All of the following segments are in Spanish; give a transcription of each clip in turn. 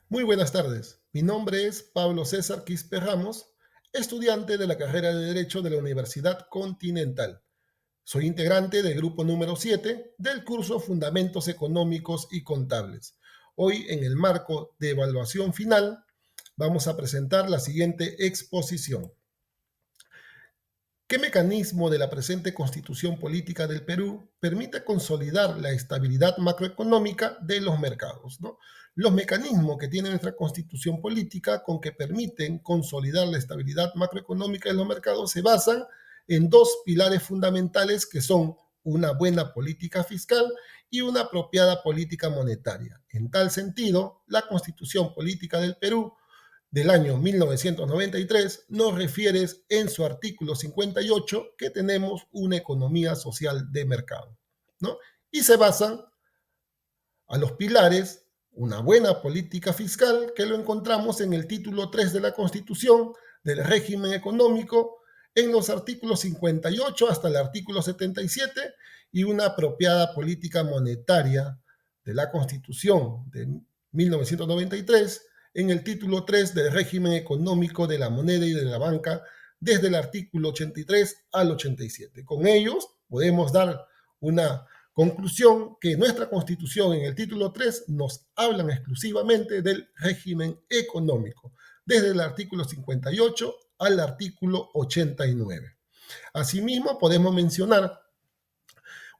Muy buenas tardes. Mi nombre es Pablo César Quispe Ramos, estudiante de la carrera de Derecho de la Universidad Continental. Soy integrante del grupo número 7 del curso Fundamentos Económicos y Contables. Hoy, en el marco de evaluación final, vamos a presentar la siguiente exposición. ¿Qué mecanismo de la presente Constitución Política del Perú permite consolidar la estabilidad macroeconómica de los mercados? ¿No? Los mecanismos que tiene nuestra Constitución Política con que permiten consolidar la estabilidad macroeconómica de los mercados se basan en dos pilares fundamentales que son una buena política fiscal y una apropiada política monetaria. En tal sentido, la Constitución Política del Perú del año 1993 nos refiere en su artículo 58 que tenemos una economía social de mercado, ¿no? Y se basan a los pilares una buena política fiscal, que lo encontramos en el título 3 de la Constitución, del régimen económico, en los artículos 58 hasta el artículo 77, y una apropiada política monetaria de la Constitución de 1993, en el título 3 del régimen económico de la moneda y de la banca, desde el artículo 83 al 87. Con ellos podemos dar una conclusión que nuestra Constitución en el título 3 nos hablan exclusivamente del régimen económico, desde el artículo 58 al artículo 89. Asimismo, podemos mencionar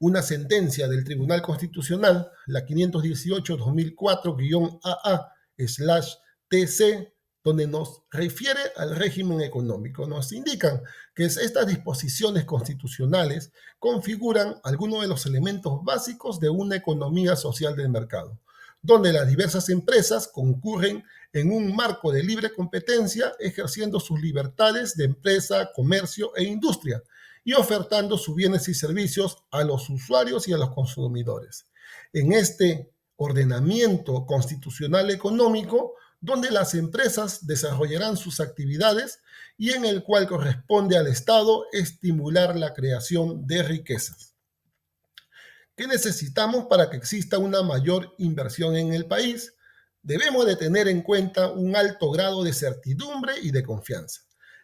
una sentencia del Tribunal Constitucional, la 518-2004-AA/TC, donde nos refiere al régimen económico. Nos indican que estas disposiciones constitucionales configuran algunos de los elementos básicos de una economía social del mercado, donde las diversas empresas concurren en un marco de libre competencia, ejerciendo sus libertades de empresa, comercio e industria, y ofertando sus bienes y servicios a los usuarios y a los consumidores. En este ordenamiento constitucional económico, donde las empresas desarrollarán sus actividades y en el cual corresponde al Estado estimular la creación de riquezas. ¿Qué necesitamos para que exista una mayor inversión en el país? Debemos de tener en cuenta un alto grado de certidumbre y de confianza,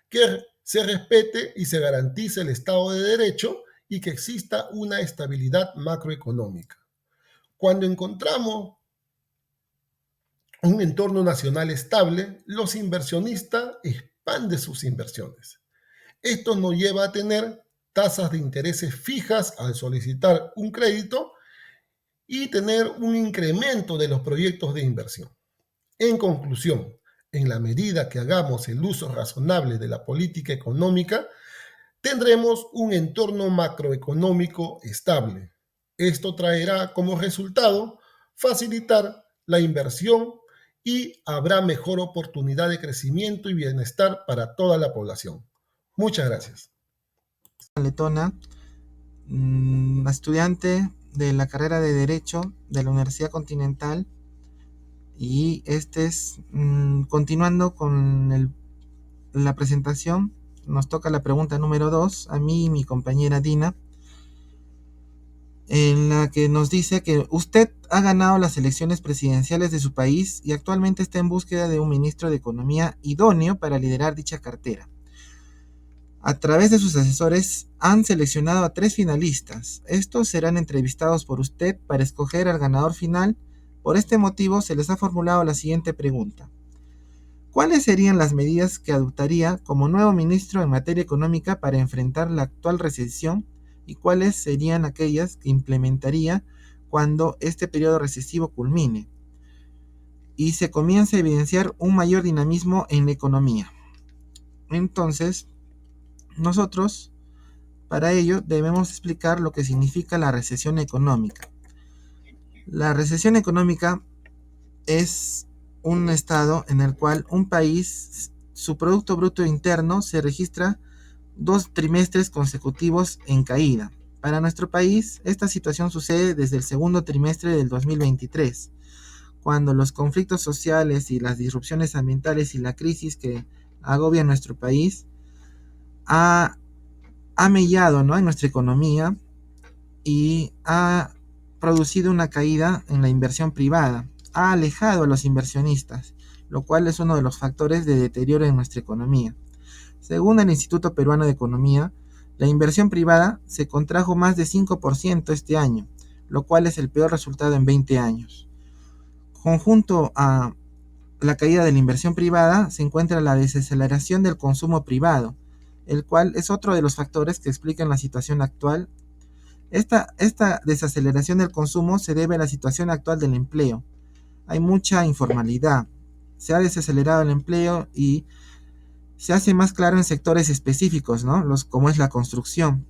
que se respete y se garantice el Estado de Derecho y que exista una estabilidad macroeconómica. Cuando encontramos un entorno nacional estable, los inversionistas expanden sus inversiones. Esto nos lleva a tener tasas de intereses fijas al solicitar un crédito y tener un incremento de los proyectos de inversión. En conclusión, en la medida que hagamos el uso razonable de la política económica, tendremos un entorno macroeconómico estable. Esto traerá como resultado facilitar la inversión y habrá mejor oportunidad de crecimiento y bienestar para toda la población. Muchas gracias. Letona, estudiante de la carrera de Derecho de la Universidad Continental, y continuando con la presentación, nos toca la pregunta número 2, a mí y mi compañera Dina, en la que nos dice que usted ha ganado las elecciones presidenciales de su país y actualmente está en búsqueda de un ministro de Economía idóneo para liderar dicha cartera. A través de sus asesores han seleccionado a 3 finalistas. Estos serán entrevistados por usted para escoger al ganador final. Por este motivo se les ha formulado la siguiente pregunta. ¿Cuáles serían las medidas que adoptaría como nuevo ministro en materia económica para enfrentar la actual recesión y cuáles serían aquellas que implementaría cuando este periodo recesivo culmine y se comience a evidenciar un mayor dinamismo en la economía? Entonces, nosotros, para ello, debemos explicar lo que significa la recesión económica. La recesión económica es un estado en el cual un país, su Producto Bruto Interno, se registra 2 trimestres consecutivos en caída. Para nuestro país, esta situación sucede desde el segundo trimestre del 2023, cuando los conflictos sociales y las disrupciones ambientales y la crisis que agobia nuestro país ha mellado, ¿no?, en nuestra economía y ha producido una caída en la inversión privada. ha alejado a los inversionistas, lo cual es uno de los factores de deterioro en nuestra economía. Según el Instituto Peruano de Economía, la inversión privada se contrajo más de 5% este año, lo cual es el peor resultado en 20 años. Conjunto a la caída de la inversión privada se encuentra la desaceleración del consumo privado, el cual es otro de los factores que explican la situación actual. Esta desaceleración del consumo se debe a la situación actual del empleo. Hay mucha informalidad, se ha desacelerado el empleo y se hace más claro en sectores específicos, ¿no? Como es la construcción,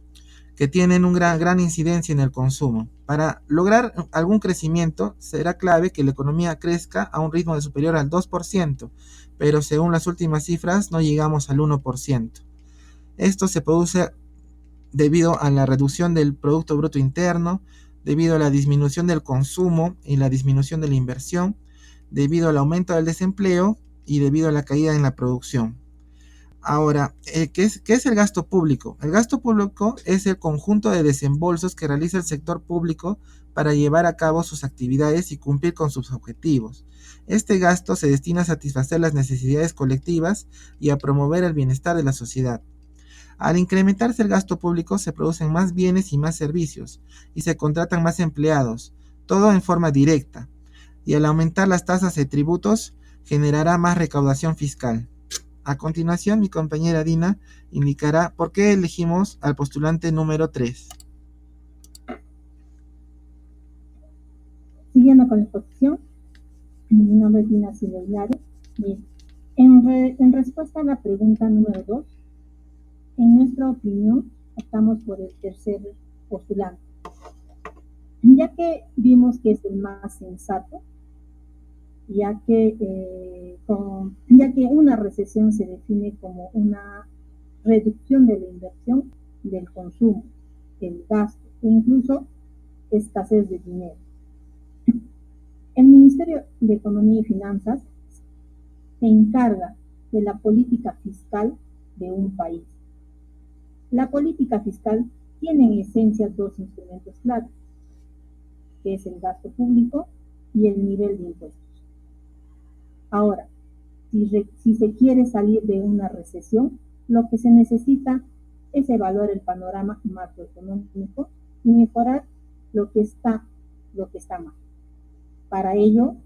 que tienen una gran incidencia en el consumo. Para lograr algún crecimiento, será clave que la economía crezca a un ritmo superior al 2%, pero según las últimas cifras no llegamos al 1%. Esto se produce debido a la reducción del Producto Bruto Interno, debido a la disminución del consumo y la disminución de la inversión, debido al aumento del desempleo y debido a la caída en la producción. Ahora, ¿qué es el gasto público? El gasto público es el conjunto de desembolsos que realiza el sector público para llevar a cabo sus actividades y cumplir con sus objetivos. Este gasto se destina a satisfacer las necesidades colectivas y a promover el bienestar de la sociedad. Al incrementarse el gasto público se producen más bienes y más servicios y se contratan más empleados, todo en forma directa. Y al aumentar las tasas de tributos generará más recaudación fiscal. A continuación, mi compañera Dina indicará por qué elegimos al postulante número 3. Siguiendo con la exposición, mi nombre es Dina Silveirares. En respuesta a la pregunta número 2, en nuestra opinión, optamos por el tercer postulante, ya que vimos que es el más sensato, ya que una recesión se define como una reducción de la inversión, del consumo, del gasto e incluso escasez de dinero. El Ministerio de Economía y Finanzas se encarga de la política fiscal de un país. La política fiscal tiene en esencia dos instrumentos clave, que es el gasto público y el nivel de impuestos. Ahora, si se quiere salir de una recesión, lo que se necesita es evaluar el panorama macroeconómico y mejorar lo que está mal. Para ello,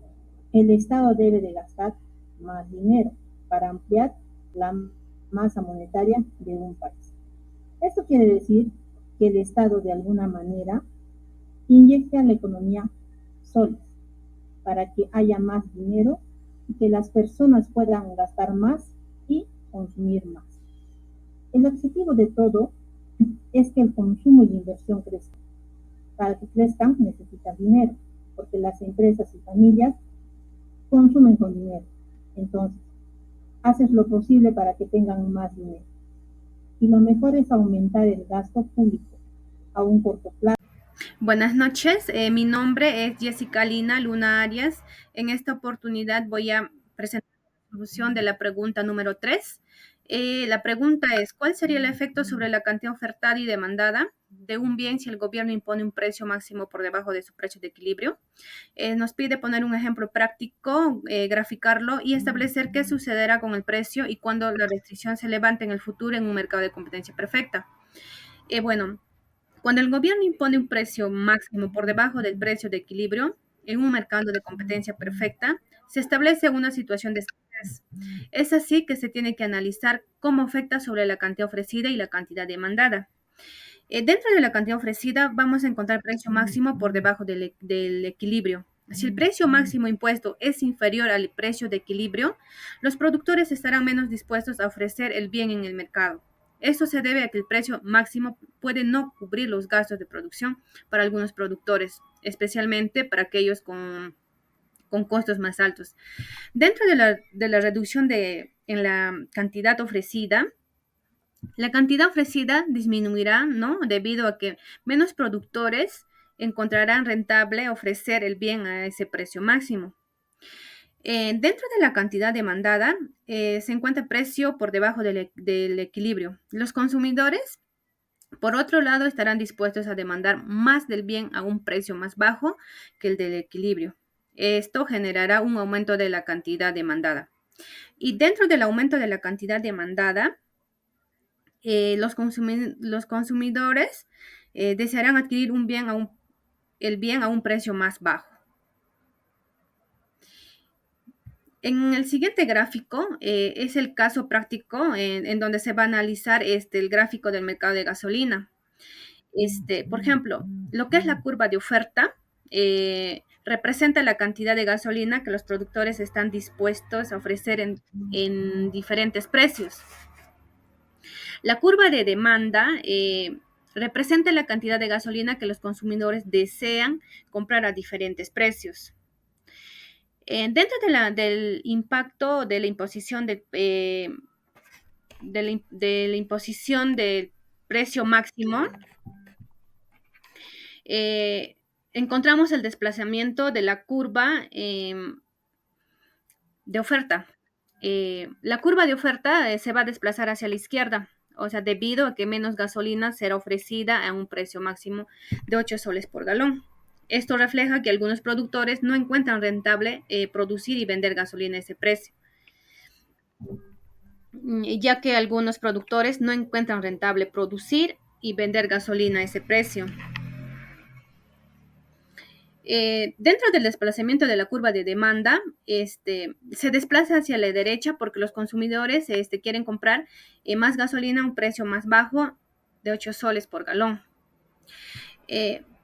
el Estado debe de gastar más dinero para ampliar la masa monetaria de un país. Esto quiere decir que el Estado de alguna manera inyecte a la economía soles para que haya más dinero y que las personas puedan gastar más y consumir más. El objetivo de todo es que el consumo y la inversión crezcan. Para que crezcan necesitas dinero, porque las empresas y familias consumen con dinero. Entonces, haces lo posible para que tengan más dinero. Y lo mejor es aumentar el gasto público a un corto plazo. Buenas noches, mi nombre es Jessica Lina Luna Arias. En esta oportunidad voy a presentar la solución de la pregunta número 3. La pregunta es, ¿cuál sería el efecto sobre la cantidad ofertada y demandada de un bien si el gobierno impone un precio máximo por debajo de su precio de equilibrio? Nos pide poner un ejemplo práctico, graficarlo y establecer qué sucederá con el precio y cuando la restricción se levante en el futuro en un mercado de competencia perfecta. Bueno, cuando el gobierno impone un precio máximo por debajo del precio de equilibrio en un mercado de competencia perfecta, se establece una situación de escasez. Es así que se tiene que analizar cómo afecta sobre la cantidad ofrecida y la cantidad demandada. Dentro de la cantidad ofrecida vamos a encontrar precio máximo por debajo del equilibrio. Si el precio máximo impuesto es inferior al precio de equilibrio, los productores estarán menos dispuestos a ofrecer el bien en el mercado. Esto se debe a que el precio máximo puede no cubrir los gastos de producción para algunos productores, especialmente para aquellos con costos más altos. Dentro de la reducción en la cantidad ofrecida, la cantidad ofrecida disminuirá, ¿no? Debido a que menos productores encontrarán rentable ofrecer el bien a ese precio máximo. Dentro de la cantidad demandada se encuentra precio por debajo del equilibrio. Los consumidores, por otro lado, estarán dispuestos a demandar más del bien a un precio más bajo que el del equilibrio. Esto generará un aumento de la cantidad demandada. Y dentro del aumento de la cantidad demandada, los consumidores desearán adquirir el bien a un precio más bajo. En el siguiente gráfico es el caso práctico en donde se va a analizar el gráfico del mercado de gasolina. Por ejemplo, lo que es la curva de oferta representa la cantidad de gasolina que los productores están dispuestos a ofrecer en diferentes precios. La curva de demanda representa la cantidad de gasolina que los consumidores desean comprar a diferentes precios. Dentro del impacto de la imposición de la imposición del precio máximo, encontramos el desplazamiento de la curva de oferta. La curva de oferta se va a desplazar hacia la izquierda, o sea, debido a que menos gasolina será ofrecida a un precio máximo de 8 soles por galón. Esto refleja que algunos productores no encuentran rentable producir y vender gasolina a ese precio, ya que algunos productores no encuentran rentable producir y vender gasolina a ese precio. Dentro del desplazamiento de la curva de demanda, se desplaza hacia la derecha porque los consumidores quieren comprar más gasolina a un precio más bajo de 8 soles por galón.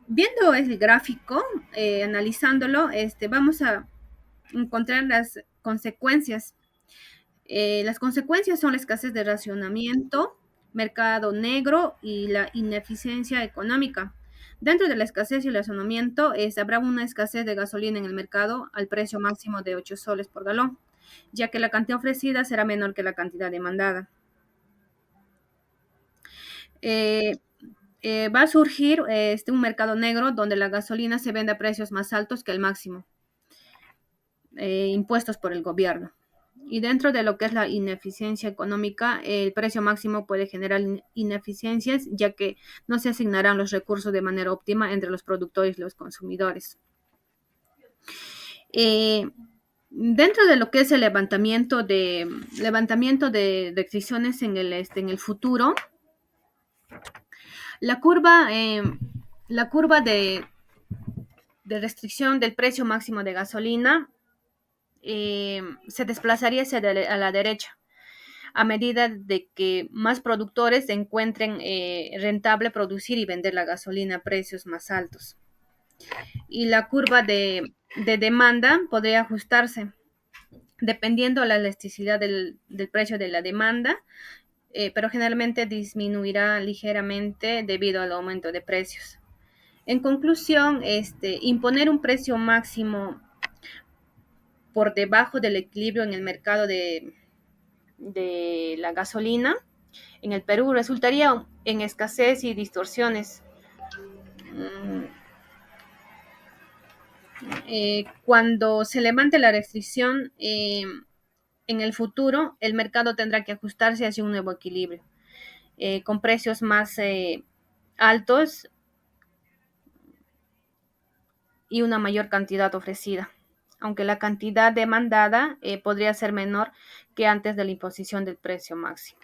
Viendo el gráfico, analizándolo, vamos a encontrar las consecuencias. Las consecuencias son la escasez de racionamiento, mercado negro y la ineficiencia económica. Dentro de la escasez y el racionamiento, habrá una escasez de gasolina en el mercado al precio máximo de 8 soles por galón, ya que la cantidad ofrecida será menor que la cantidad demandada. Va a surgir un mercado negro donde la gasolina se vende a precios más altos que el máximo impuestos por el gobierno. Y dentro de lo que es la ineficiencia económica, el precio máximo puede generar ineficiencias, ya que no se asignarán los recursos de manera óptima entre los productores y los consumidores. Dentro de lo que es el levantamiento de restricciones en el futuro, la curva de restricción del precio máximo de gasolina se desplazaría a la derecha a medida de que más productores encuentren rentable producir y vender la gasolina a precios más altos. Y la curva de demanda podría ajustarse dependiendo de la elasticidad del precio de la demanda, pero generalmente disminuirá ligeramente debido al aumento de precios. En conclusión, imponer un precio máximo por debajo del equilibrio en el mercado de la gasolina en el Perú resultaría en escasez y distorsiones. Cuando se levante la restricción en el futuro, el mercado tendrá que ajustarse hacia un nuevo equilibrio, con precios más altos y una mayor cantidad ofrecida, aunque la cantidad demandada podría ser menor que antes de la imposición del precio máximo.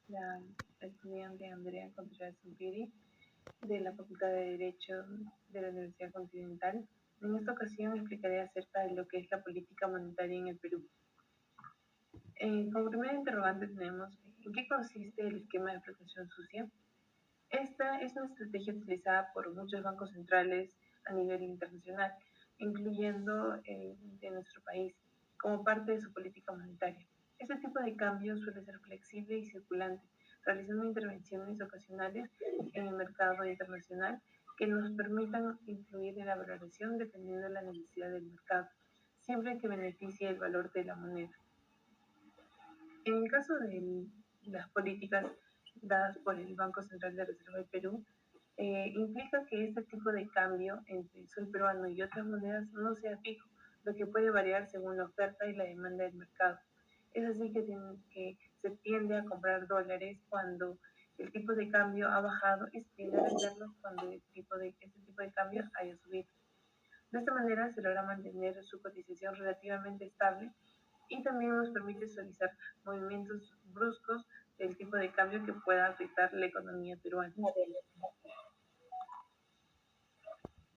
La estudiante Andrea Contreras Zumpiri, de la Facultad de Derecho de la Universidad Continental. En esta ocasión explicaré acerca de lo que es la política monetaria en el Perú. Como primera interrogante tenemos, ¿en qué consiste el esquema de flotación sucia? Esta es una estrategia utilizada por muchos bancos centrales a nivel internacional, incluyendo de nuestro país, como parte de su política monetaria. Este tipo de cambio suele ser flexible y circulante, realizando intervenciones ocasionales en el mercado internacional que nos permitan influir en la valoración dependiendo de la necesidad del mercado, siempre que beneficie el valor de la moneda. En el caso de las políticas dadas por el Banco Central de Reserva del Perú, implica que este tipo de cambio entre el sol peruano y otras monedas no sea fijo, lo que puede variar según la oferta y la demanda del mercado. Es así que se tiende a comprar dólares cuando el tipo de cambio ha bajado y se tiende a venderlos cuando este tipo de cambio haya subido. De esta manera se logra mantener su cotización relativamente estable y también nos permite suavizar movimientos bruscos del tipo de cambio que pueda afectar la economía peruana.